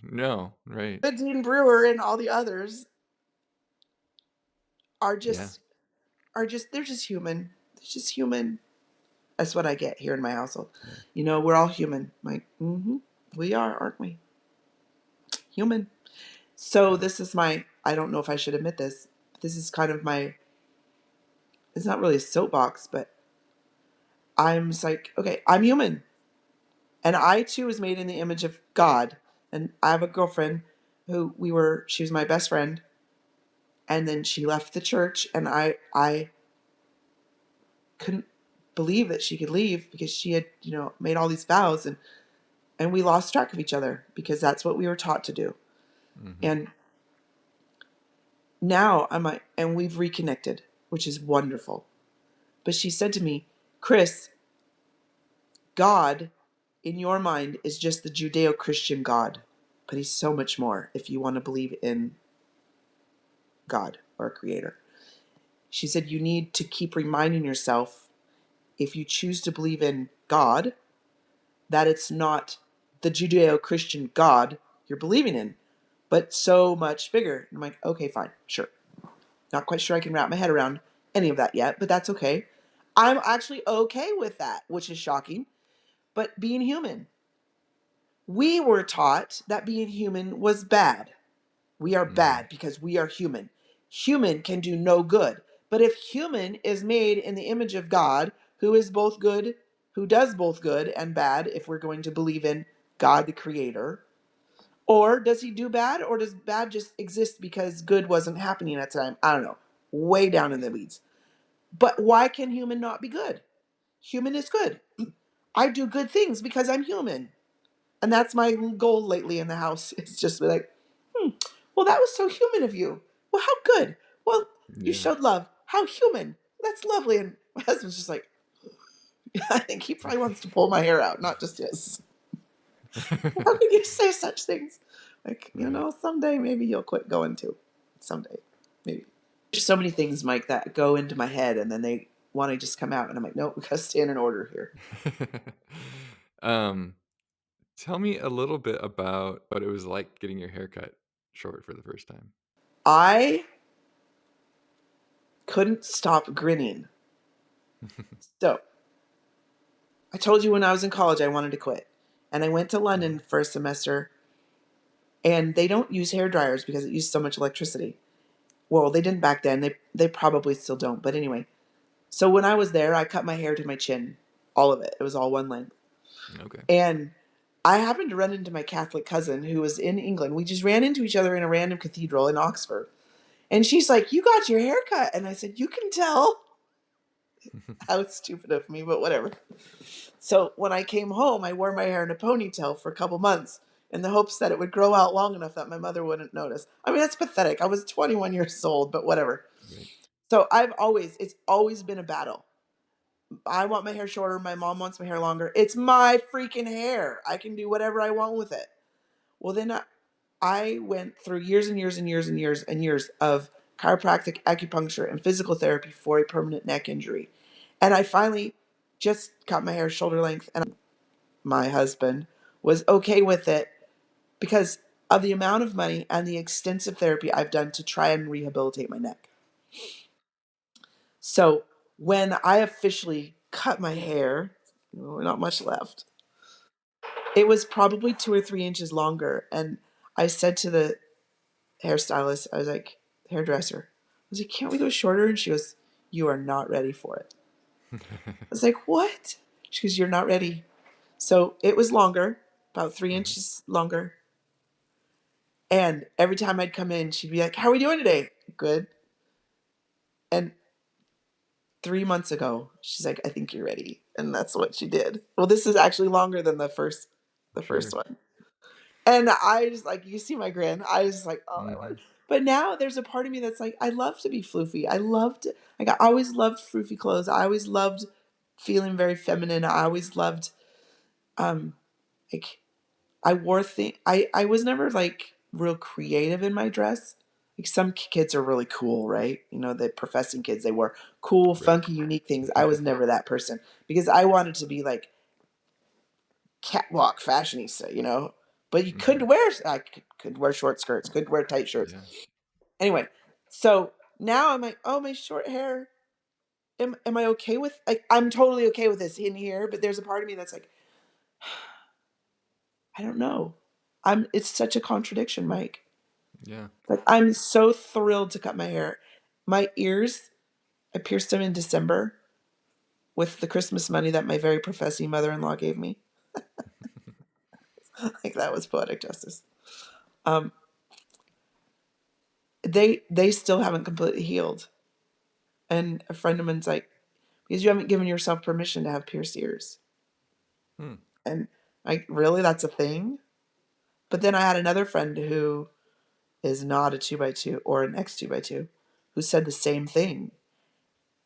No, right? But Dean Brewer and all the others are Yeah, just they're just human. They're just human. That's what I get here in my household. yeah, We're all human. I'm like, we are, aren't we? Human. So yeah. this is my, I don't know if I should admit this. This is kind of my, it's not really a soapbox, but I'm just like, okay, I'm human. And I too was made in the image of God. And I have a girlfriend who she was my best friend. And then she left the church and I couldn't believe that she could leave because she had, made all these vows and we lost track of each other because that's what we were taught to do. Hmm. And now I'm like, and we've reconnected, which is wonderful. But she said to me, Kris, God in your mind is just the Judeo Christian God, but he's so much more if you want to believe in God or a creator. She said, you need to keep reminding yourself, if you choose to believe in God, that it's not the Judeo Christian God you're believing in, but so much bigger. And I'm like, okay, fine, sure. Not quite sure I can wrap my head around any of that yet, but that's okay. I'm actually okay with that, which is shocking. But being human, we were taught that being human was bad. We are Hmm. bad because we are human. Human can do no good. But if human is made in the image of God, who is both good, who does both good and bad, if we're going to believe in God the Creator, or does he do bad, or does bad just exist because good wasn't happening at the time? I don't know. Way down in the weeds. But why can human not be good? Human is good. I do good things because I'm human. And that's my goal lately in the house. It's just be like, well, that was so human of you. Well, how good. Well, you Yeah. showed love. How human. That's lovely. And my husband's just like, I think he probably wants to pull my hair out, not just his. How could you say such things? Like, Right. someday maybe you'll quit going to. Someday, maybe. There's so many things, Mike, that go into my head and then they want to just come out. And I'm like, nope, we got to stand in order here. um, Tell me a little bit about what it was like getting your haircut short for the first time. I couldn't stop grinning. So I told you when I was in college I wanted to quit. And I went to Yeah. London for a semester and they don't use hair dryers because it uses so much electricity. Well, they didn't back then. They probably still don't. But anyway, so when I was there, I cut my hair to my chin, all of it. It was all one length. Okay. And I happened to run into my Catholic cousin who was in England. We just ran into each other in a random cathedral in Oxford. And she's like, "You got your hair cut." And I said, "You can tell." How stupid of me, but whatever. So when I came home, I wore my hair in a ponytail for a couple months in the hopes that it would grow out long enough that my mother wouldn't notice. I mean, that's pathetic. I was 21 years old, but whatever. Right. So it's always been a battle. I want my hair shorter. My mom wants my hair longer. It's my freaking hair. I can do whatever I want with it. Well, then I went through years and years and years and years and years of chiropractic, acupuncture, and physical therapy for a permanent neck injury. And I finally just cut my hair shoulder length, and my husband was okay with it because of the amount of money and the extensive therapy I've done to try and rehabilitate my neck. So when I officially cut my hair, not much left, it was probably 2 or 3 inches longer. And I said to the hairstylist, I was like, hairdresser, I was like, "Can't we go shorter?" And she goes, "You are not ready for it." I was like, "What?" She goes, "You're not ready." So it was longer, about three Mhm. inches longer. And every time I'd come in, she'd be like, "How are we doing today?" "Good." And 3 months ago, she's like, "I think you're ready." And that's what she did. Well, this is actually longer than the first Sure. one. And I just like, you see my grin. I was like, "Oh my Mhm. word." But now there's a part of me that's like, I love to be floofy. I loved, like, I always loved floofy clothes. I always loved feeling very feminine. I always loved, um, like, I wore things. I was never like real creative in my dress. Like some kids are really cool, right? The professing kids, they wore cool, Right. funky, unique things. I was never that person because I wanted to be like catwalk fashionista. But you Mhm. couldn't wear. I could wear short skirts, couldn't wear tight shirts. Yeah. Anyway, so now I'm like, oh, my short hair. Am I okay with? Like, I'm totally okay with this in here, but there's a part of me that's like, I don't know. It's such a contradiction, Mike. Yeah. Like, I'm so thrilled to cut my hair. My ears, I pierced them in December with the Christmas money that my very professing mother-in-law gave me. Like, that was poetic justice. Um, they still haven't completely healed. And a friend of mine's like, because you haven't given yourself permission to have pierced ears. Hmm. And like, really, that's a thing? But then I had another friend who is not a two by two or an X two by two who said the same thing.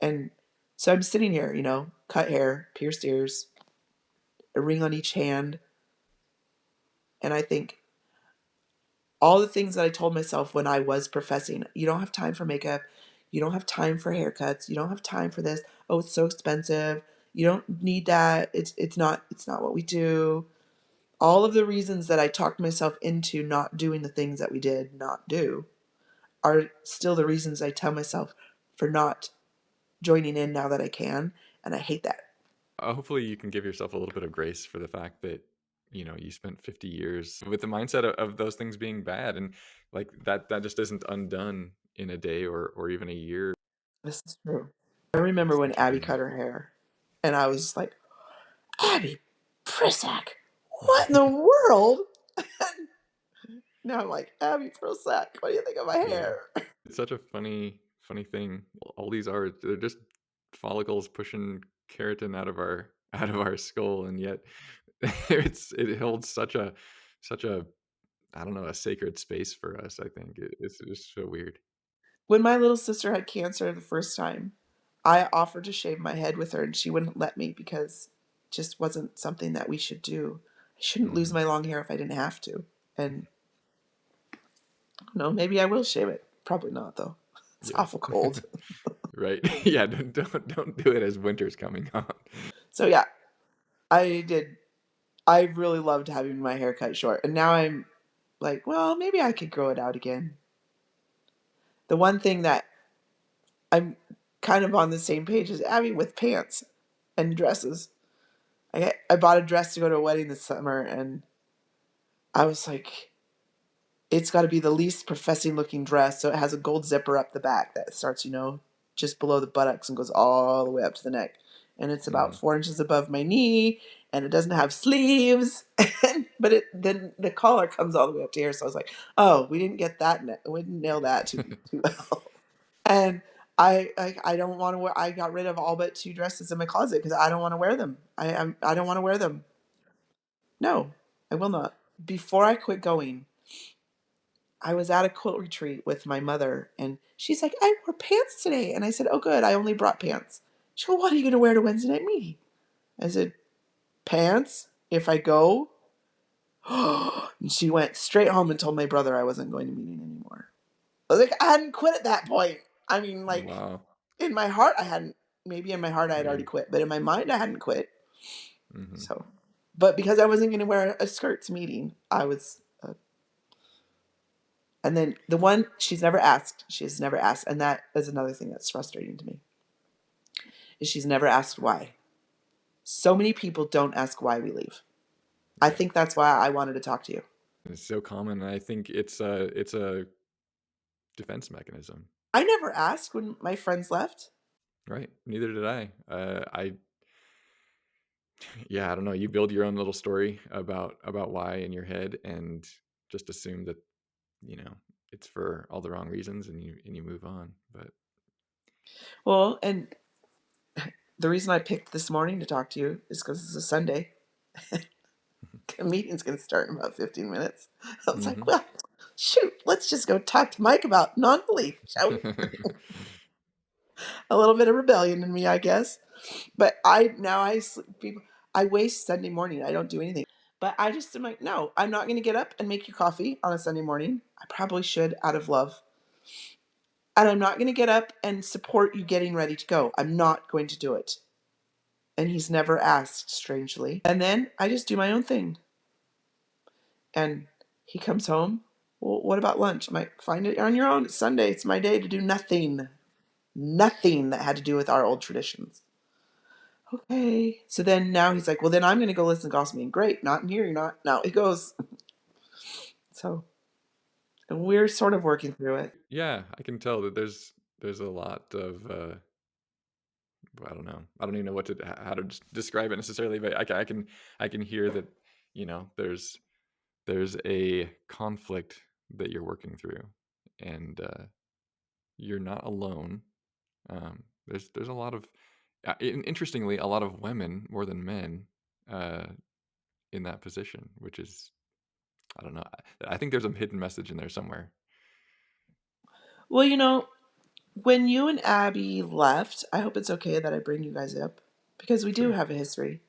And so I'm sitting here, cut hair, pierced ears, a ring on each hand. And I think all the things that I told myself when I was professing, you don't have time for makeup. You don't have time for haircuts. You don't have time for this. Oh, it's so expensive. You don't need that. It's not what we do. All of the reasons that I talked myself into not doing the things that we did not do are still the reasons I tell myself for not joining in now that I can. And I hate that. Hopefully, you can give yourself a little bit of grace for the fact that you spent 50 years with the mindset of those things being bad, and like that just isn't undone in a day or even a year. This is true. I remember when Thank you Abby very cut much. her hair, and I was just like, "Abby Prisak, what in the world?" Now I'm like, "Abby Prisak, what do you think of my Yeah. hair?" It's such a funny thing. All these are they're just follicles pushing keratin out of our skull, and yet it holds such a I don't know, a sacred space for us. I think it's just so weird. When my little sister had cancer the first time, I offered to shave my head with her, and she wouldn't let me because it just wasn't something that we should do. I shouldn't lose Hmm. my long hair if I didn't have to. And I don't know, maybe I will shave it. Probably not though. It's Yeah. awful cold. Right. Yeah. Don't do it as winter's coming on. So yeah, I did. I really loved having my hair cut short, and now I'm like, well, maybe I could grow it out again. The one thing that I'm kind of on the same page as Abby with pants and dresses. I bought a dress to go to a wedding this summer, and I was like, it's got to be the least professing looking dress. So it has a gold zipper up the back that starts, just below the buttocks and goes all the way up to the neck. And it's about Mhm. 4 inches above my knee, and it doesn't have sleeves. But then the collar comes all the way up to here. So I was like, oh, we didn't get that. We didn't nail that too well. And I don't want to wear. I got rid of all but 2 dresses in my closet because I don't want to wear them. I don't want to wear them. No, I will not. Before I quit going, I was at a quilt retreat with my mother, and she's like, I wore pants today. And I said, oh, good. I only brought pants. She goes, what are you going to wear to Wednesday night meeting? I said, pants if I go. And she went straight home and told my brother I wasn't going to meeting anymore. I was like, I hadn't quit at that point. I mean, like, Wow. in my heart, I hadn't. Maybe in my heart, I had already Yeah. quit. But in my mind, I hadn't quit. Mhm. So, but because I wasn't going to wear a skirt to meeting, I was. And then the one she's never asked, she has never asked, and that is another thing that's frustrating to me, is she's never asked why. So many people don't ask why we leave. I Yeah. think that's why I wanted to talk to you. It's so common, and I think it's a defense mechanism. I never asked when my friends left. Right. Neither did I. Yeah, I don't know. You build your own little story about why in your head, and just assume that you know it's for all the wrong reasons, and you move on. But Well, and the reason I picked this morning to talk to you is because it's a Sunday. The meeting's going to start in about 15 minutes. I was like, hmm well, shoot, let's just go talk to Mike about non-belief, shall we? A little bit of rebellion in me, I guess. But people, I waste Sunday morning. I don't do anything. But I just am like, no, I'm not going to get up and make you coffee on a Sunday morning. I probably should out of love. And I'm not going to get up and support you getting ready to go. I'm not going to do it. And he's never asked, strangely. And then I just do my own thing. And he comes home. Well, what about lunch? I'm like, find it on your own. It's Sunday. It's my day to do nothing. Nothing that had to do with our old traditions. Okay. So then now he's like, well, then I'm going to go listen to gospel music. Great. Not in here. You're not. No, he goes. So, and we're sort of working through it. yeah, I can tell that there's a lot of I don't know. I don't even know what to how to describe it necessarily, but I can hear that there's a conflict that you're working through, and you're not alone. There's a lot of interestingly a lot of women more than men uh, in that position, which is I don't know. I think there's a hidden message in there somewhere. Well, when you and Abby left, I hope it's okay that I bring you guys up because we do Sure. have a history.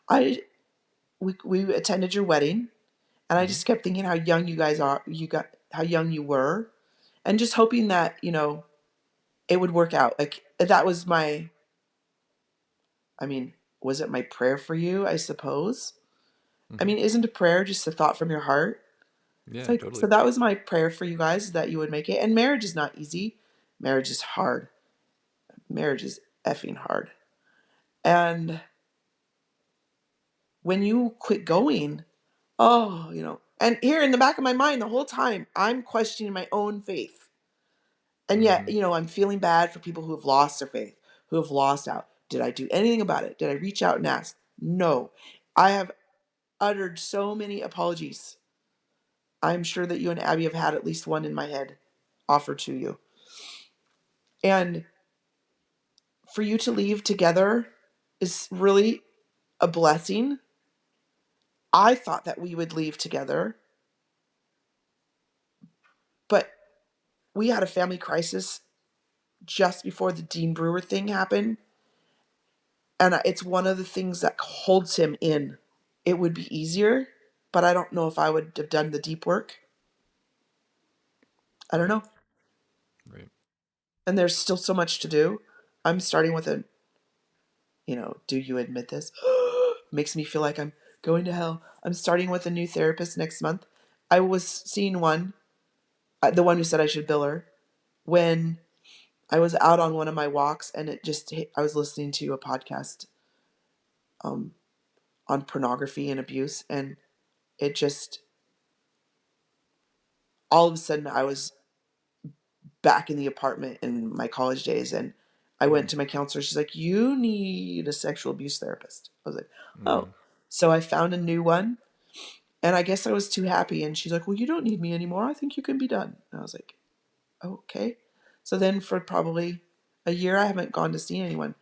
I we attended your wedding, and I hmm just kept thinking how young you guys are. How young you were, and just hoping that it would work out. Like that was my. I mean, was it my prayer for you? I suppose. I hmm mean, isn't a prayer just a thought from your heart? It's Yeah, like, so totally. that was my prayer for you guys, that you would make it. And marriage is not easy. Marriage is hard. Marriage is effing hard. And when you quit going, oh, and here in the back of my mind the whole time, I'm questioning my own faith. And yet, hmm I'm feeling bad for people who have lost their faith, who have lost out. Did I do anything about it? Did I reach out and ask? No. I have uttered so many apologies. I'm sure that you and Abby have had at least one in my head offered to you. And for you to leave together is really a blessing. I thought that we would leave together, but we had a family crisis just before the Dean Brewer thing happened. And it's one of the things that holds him in. It would be easier, but I don't know if I would have done the deep work. I don't Right. know. Right. And there's still so much to do. I'm starting with do you admit this? Makes me feel like I'm going to hell. I'm starting with a new therapist next month. I was seeing one, the one who said I should bill her, when I was out on one of my walks, and I was listening to a podcast um, on pornography and abuse, and it just all of a sudden I was back in the apartment in my college days, and I went Mhm. to my counselor. She's like, "You need a sexual abuse therapist." I was like, "Oh." Mhm. So I found a new one, and I guess I was too happy. And she's like, "Well, you don't need me anymore. I think you can be done." And I was like, "Okay." So then for probably a year, I haven't gone to see anyone.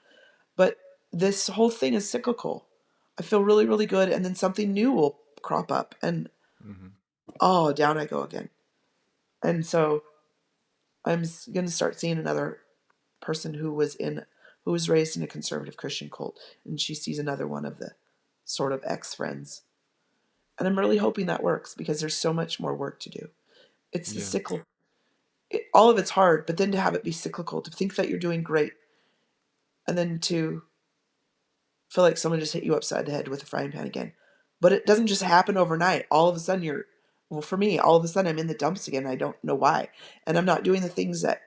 But this whole thing is cyclical. I feel really, really good, and then something new will crop up, and Mhm. oh, down I go again. And so I'm going to start seeing another person who was raised in a conservative Christian cult, and she sees another one of the sort of ex friends. And I'm really hoping that works because there's so much more work to do. It's the Yeah. cycle. All of it's hard, but then to have it be cyclical, to think that you're doing great, and then to feel like someone just hit you upside the head with a frying pan again. But it doesn't just happen overnight. All of a sudden well, for me, all of a sudden I'm in the dumps again. I don't know why. And I'm not doing the things that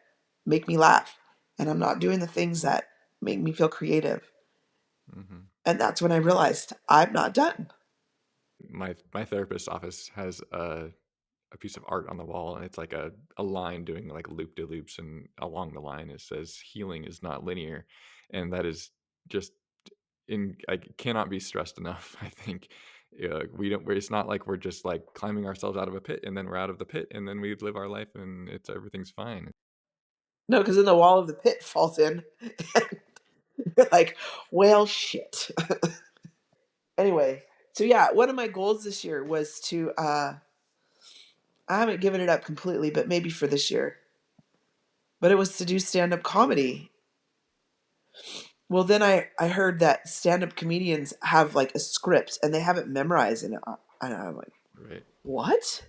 make me laugh. And I'm not doing the things that make me feel creative. Mhm. And that's when I realized I'm not done. My therapist's office has a piece of art on the wall, and it's like a line doing like loop de loops, and along the line it says healing is not linear, and that is just in I cannot be stressed enough. I think we don't. It's not like we're just like climbing ourselves out of a pit and then we're out of the pit and then we live our life and it's everything's fine. No, because then the wall of the pit falls in. And you're like, well, shit. Anyway, so yeah, one of my goals this year was to, I haven't given it up completely, but maybe for this year, but it was to do stand up comedy. Well, then I heard that stand up comedians have like a script and they have it memorized. And I'm like, Right. what?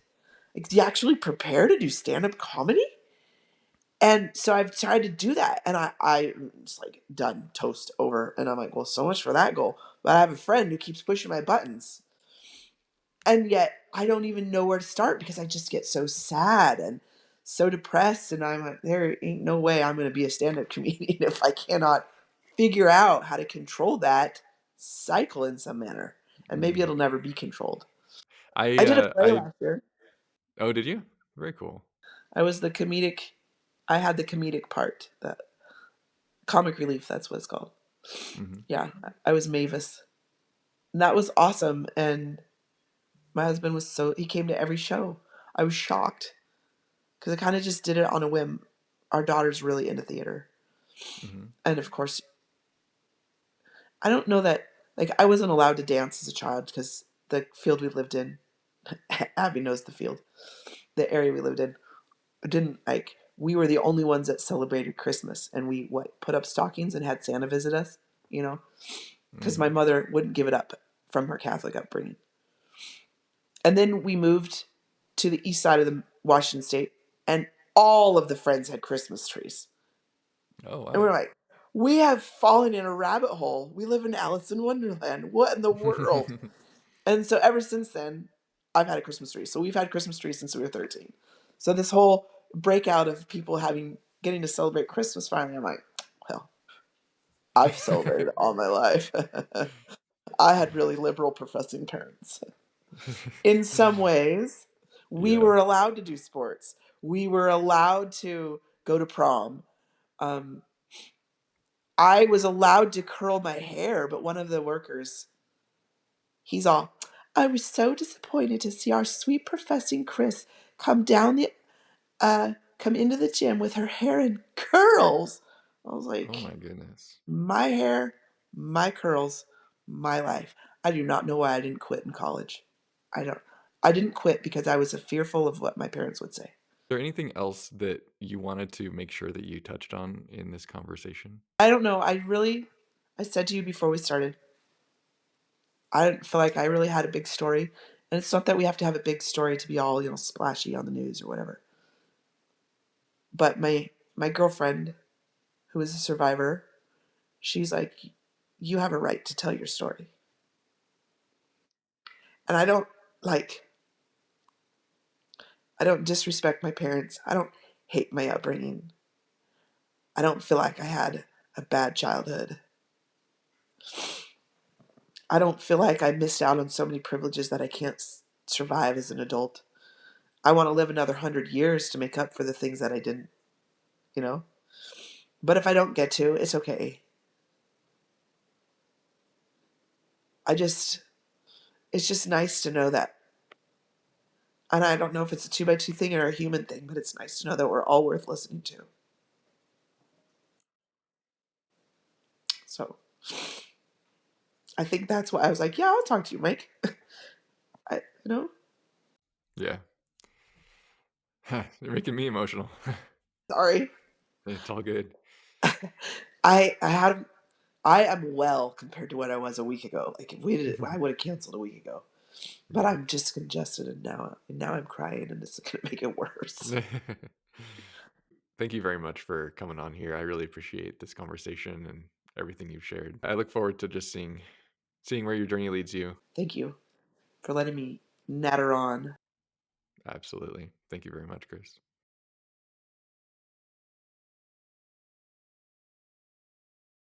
Like, do you actually prepare to do stand up comedy? And so I've tried to do that. And I just like done, toast, over. And I'm like, well, so much for that goal. But I have a friend who keeps pushing my buttons. And yet I don't even know where to start because I just get so sad and so depressed. And I'm like, there ain't no way I'm going to be a stand up comedian if I cannot figure out how to control that cycle in some manner. And maybe Mhm. it'll never be controlled. I I did a play I last year. oh, did you? Very cool. I was the comedic, I had the comedic part, the comic relief, that's what it's called. Mhm. Yeah, I was Mavis. And that was awesome. And my husband was he came to every show. I was shocked because I kind of just did it on a whim. Our daughter's really into theater. Mhm. And of course, I don't know that, like, I wasn't allowed to dance as a child because the field we lived in, Abby knows the field, the area we lived in, didn't, like, we were the only ones that celebrated Christmas. And we, put up stockings and had Santa visit us, you know, because my Mhm. mother wouldn't give it up from her Catholic upbringing. And then we moved to the east side of the Washington state, and all of the friends had Christmas trees. Oh, And we're wow. like, we have fallen in a rabbit hole. We live in Alice in Wonderland. What in the world? And so ever since then, I've had a Christmas tree. So we've had Christmas trees since we were 13. So this whole breakout of people getting to celebrate Christmas finally, I'm like, well, I've celebrated all my life. I had really liberal professing parents. In some ways, we Yeah. were allowed to do sports. We were allowed to go to prom. Um, I was allowed to curl my hair, but one of the workers, he's all, I was so disappointed to see our sweet professing Kris come down come into the gym with her hair in curls. I was Oh my like, goodness. my hair, my curls, my life. I do not know why I didn't quit in college. I don't. I didn't quit because I was fearful of what my parents would say. There anything else that you wanted to make sure that you touched on in this conversation? I don't know. I said to you before we started, I didn't feel like I really had a big story. And it's not that we have to have a big story to be all, splashy on the news or whatever. But my girlfriend, who is a survivor, she's like, you have a right to tell your story. And like, I don't disrespect my parents. I don't hate my upbringing. I don't feel like I had a bad childhood. I don't feel like I missed out on so many privileges that I can't survive as an adult. I want to live another 100 years to make up for the things that I didn't, you know? But if I don't get to, it's okay. I just, it's just nice to know that. And I don't know if it's a two by two thing or a human thing, but it's nice to know that we're all worth listening to. So I think that's why I was like, yeah, I'll talk to you, Mike. I, you know, Yeah. You're making me emotional. sorry. It's all good. I had I am well compared to what I was a week ago. Like if we did it, I would have canceled a week ago. But Yeah. I'm just congested, and now I'm crying, and it's gonna make it worse. Thank you very much for coming on here. I really appreciate this conversation and everything you've shared. I look forward to just seeing where your journey leads you. Thank you for letting me natter on. Absolutely. Thank you very much, Chris.